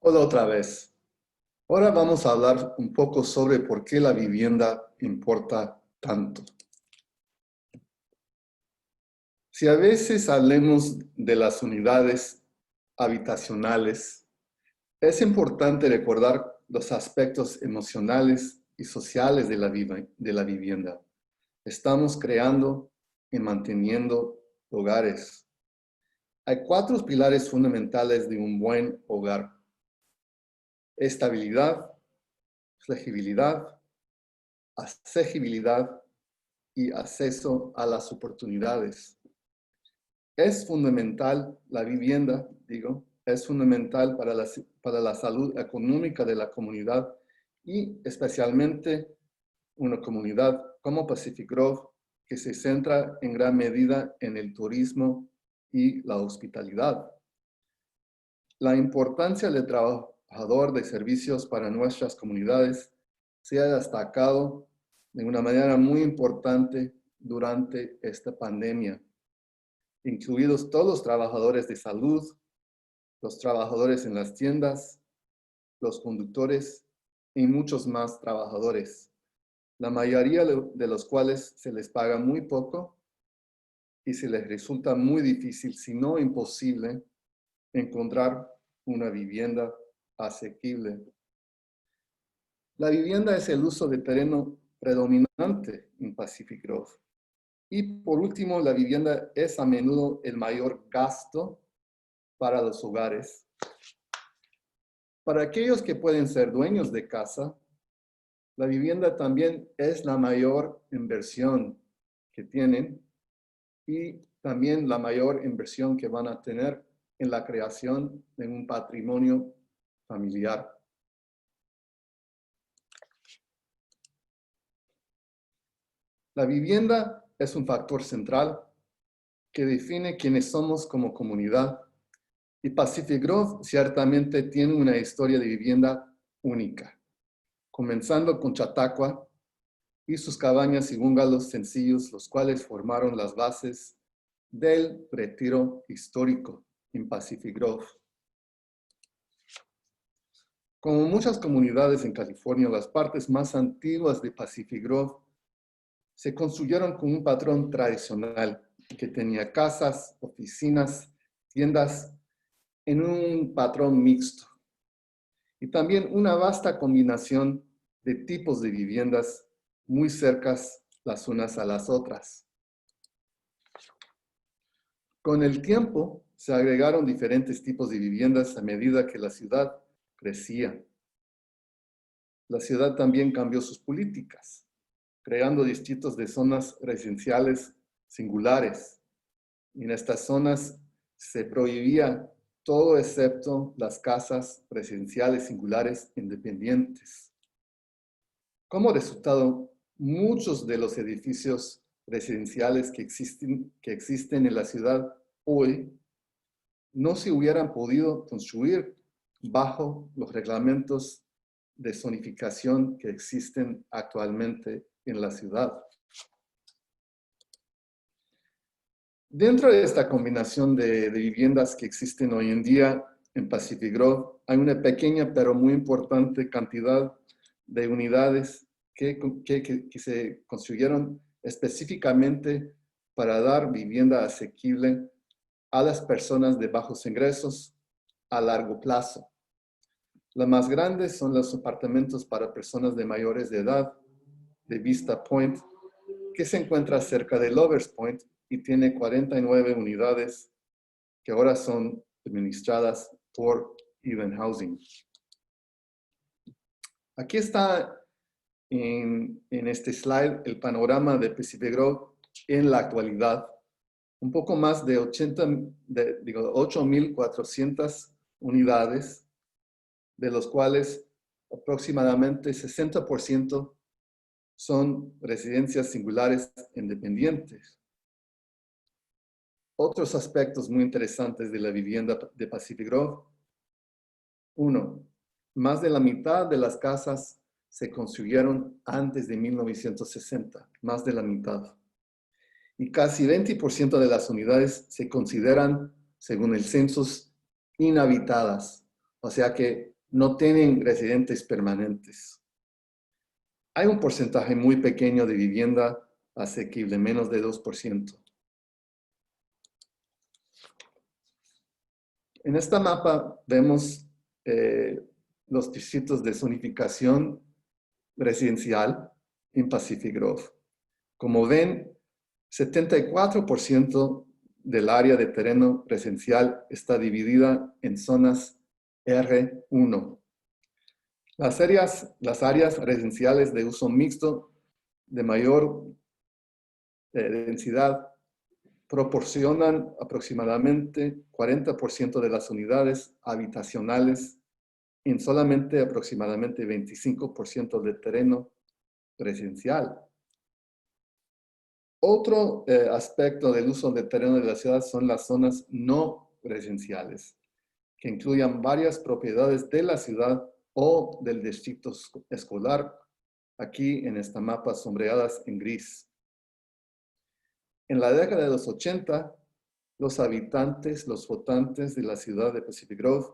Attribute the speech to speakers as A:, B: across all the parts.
A: Hola otra vez. Ahora vamos a hablar un poco sobre por qué la vivienda importa tanto. Si a veces hablemos de las unidades habitacionales, es importante recordar los aspectos emocionales y sociales de la vivienda. Estamos creando y manteniendo hogares. Hay 4 pilares fundamentales de un buen hogar: estabilidad, flexibilidad, accesibilidad y acceso a las oportunidades. Es fundamental la vivienda, es fundamental para la salud económica de la comunidad y especialmente una comunidad como Pacific Grove, que se centra en gran medida en el turismo y la hospitalidad. La importancia del trabajador de servicios para nuestras comunidades se ha destacado de una manera muy importante durante esta pandemia, incluidos todos los trabajadores de salud, los trabajadores en las tiendas, los conductores y muchos más trabajadores, la mayoría de los cuales se les paga muy poco y se les resulta muy difícil, si no imposible, encontrar una vivienda asequible. La vivienda es el uso de terreno predominante en Pacific Grove. Y por último, la vivienda es a menudo el mayor gasto para los hogares. Para aquellos que pueden ser dueños de casa, la vivienda también es la mayor inversión que tienen y también la mayor inversión que van a tener en la creación de un patrimonio familiar. La vivienda es un factor central que define quiénes somos como comunidad, y Pacific Grove ciertamente tiene una historia de vivienda única, comenzando con Chautauqua y sus cabañas y bungalows sencillos, los cuales formaron las bases del retiro histórico en Pacific Grove. Como muchas comunidades en California, las partes más antiguas de Pacific Grove se construyeron con un patrón tradicional que tenía casas, oficinas, tiendas en un patrón mixto y también una vasta combinación de tipos de viviendas muy cercas las unas a las otras. Con el tiempo se agregaron diferentes tipos de viviendas a medida que la ciudad crecía. La ciudad también cambió sus políticas, creando distritos de zonas residenciales singulares. Y en estas zonas se prohibía todo excepto las casas residenciales singulares independientes. Como resultado, muchos de los edificios residenciales que existen en la ciudad hoy no se hubieran podido construir bajo los reglamentos de zonificación que existen actualmente en la ciudad. Dentro de esta combinación de viviendas que existen hoy en día en Pacific Grove, hay una pequeña pero muy importante cantidad de unidades que se construyeron específicamente para dar vivienda asequible a las personas de bajos ingresos a largo plazo. Las más grandes son los apartamentos para personas de mayores de edad, de Vista Point, que se encuentra cerca de Lovers Point y tiene 49 unidades que ahora son administradas por Even Housing. Aquí está en este slide el panorama de Pacific Grove en la actualidad. Un poco más de 8,400 unidades, de los cuales aproximadamente 60% son residencias singulares independientes. Otros aspectos muy interesantes de la vivienda de Pacific Grove. 1. Más de la mitad de las casas se construyeron antes de 1960, más de la mitad. Y casi 20% de las unidades se consideran, según el censo, inhabitadas. O sea que no tienen residentes permanentes. Hay un porcentaje muy pequeño de vivienda asequible, menos de 2%. En esta mapa vemos los distritos de zonificación residencial en Pacific Grove. Como ven, 74% del área de terreno residencial está dividida en zonas R1. Las áreas residenciales de uso mixto de mayor densidad proporcionan aproximadamente 40% de las unidades habitacionales en solamente aproximadamente 25% del terreno residencial. Otro aspecto del uso del terreno de la ciudad son las zonas no residenciales, que incluyan varias propiedades de la ciudad o del distrito escolar, aquí en esta mapa sombreadas en gris. En la década de los 80, los habitantes, los votantes de la ciudad de Pacific Grove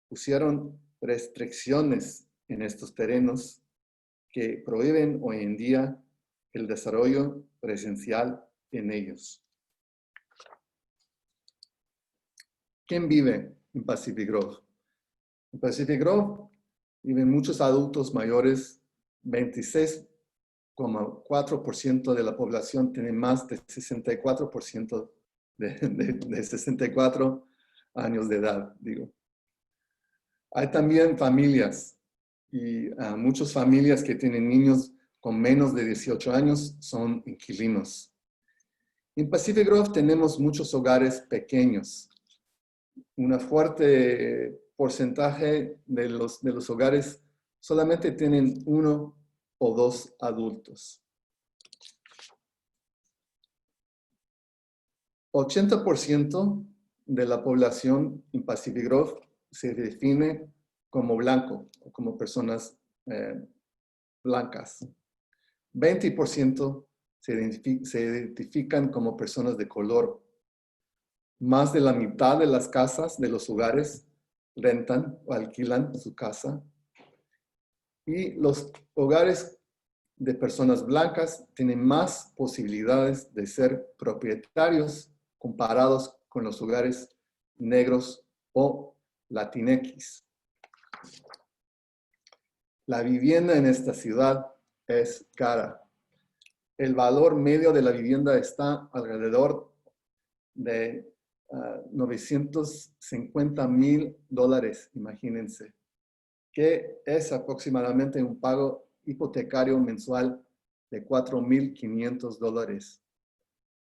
A: pusieron restricciones en estos terrenos que prohíben hoy en día el desarrollo residencial en ellos. ¿Quién vive en Pacific Grove? En Pacific Grove viven muchos adultos mayores. 26,4% de la población tiene más de 64% de 64 años de edad, digo. Hay también familias y muchas familias que tienen niños con menos de 18 años son inquilinos. En Pacific Grove tenemos muchos hogares pequeños. Un fuerte porcentaje de los hogares solamente tienen 1 o 2 adultos. 80% de la población en Pacific Grove se define como blanco, o como personas blancas. 20% se identifican como personas de color. Más de la mitad de las casas, de los hogares, rentan o alquilan su casa. Y los hogares de personas blancas tienen más posibilidades de ser propietarios comparados con los hogares negros o latinex. La vivienda en esta ciudad es cara. El valor medio de la vivienda está alrededor de $950,000, imagínense, que es aproximadamente un pago hipotecario mensual de $4,500.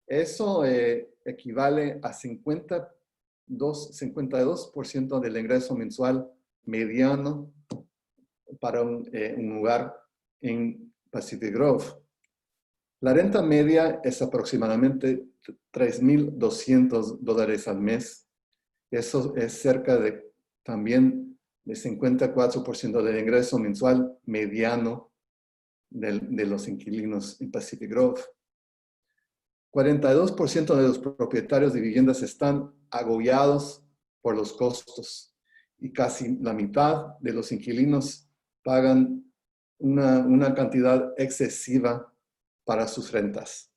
A: Eso equivale a 52% del ingreso mensual mediano para un hogar en Pacific Grove. La renta media es aproximadamente $3,200 al mes. Eso es cerca de también de 54% del ingreso mensual mediano de los inquilinos en Pacific Grove. 42% de los propietarios de viviendas están agobiados por los costos y casi la mitad de los inquilinos pagan una cantidad excesiva para sus rentas.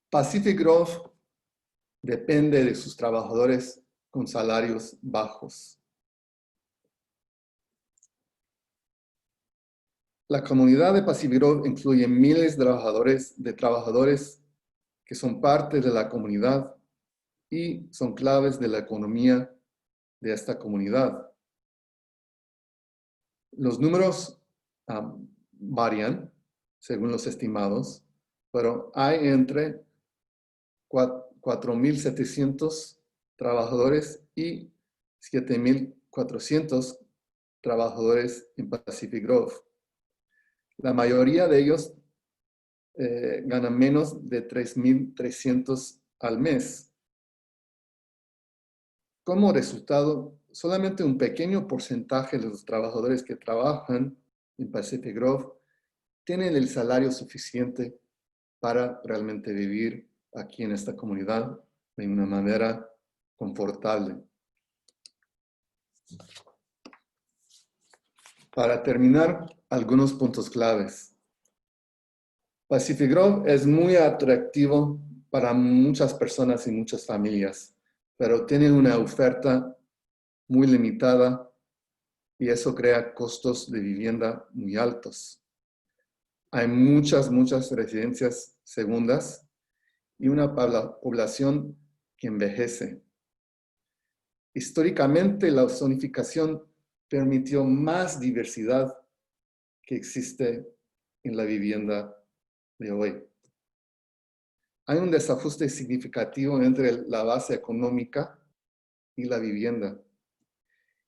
A: Pacific Grove depende de sus trabajadores con salarios bajos. La comunidad de Pacific Grove incluye miles de trabajadores que son parte de la comunidad y son claves de la economía de esta comunidad. Los números varían según los estimados, pero hay entre 4,700 trabajadores y 7,400 trabajadores en Pacific Grove. La mayoría de ellos ganan menos de 3,300 al mes. Como resultado, solamente un pequeño porcentaje de los trabajadores que trabajan en Pacific Grove tienen el salario suficiente para realmente vivir aquí en esta comunidad de una manera confortable. Para terminar, algunos puntos claves. Pacific Grove es muy atractivo para muchas personas y muchas familias, pero tiene una oferta muy limitada y eso crea costos de vivienda muy altos. Hay muchas residencias segundas y una población que envejece. Históricamente, la zonificación permitió más diversidad que existe en la vivienda de hoy. Hay un desajuste significativo entre la base económica y la vivienda.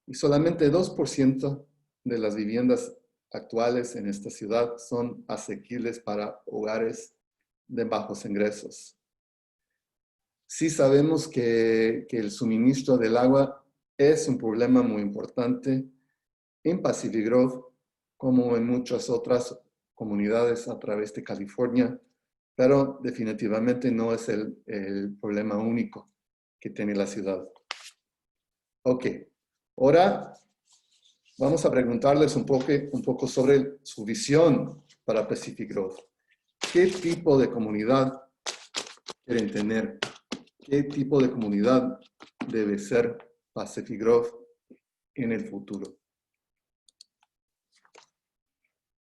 A: Y solamente 2% de las viviendas actuales en esta ciudad son asequibles para hogares de bajos ingresos. Sí sabemos que el suministro del agua es un problema muy importante en Pacific Grove, como en muchas otras comunidades a través de California, pero definitivamente no es el problema único que tiene la ciudad. Ok, ahora vamos a preguntarles un poco sobre su visión para Pacific Grove. ¿Qué tipo de comunidad quieren tener? ¿Qué tipo de comunidad debe ser Pacific Grove en el futuro?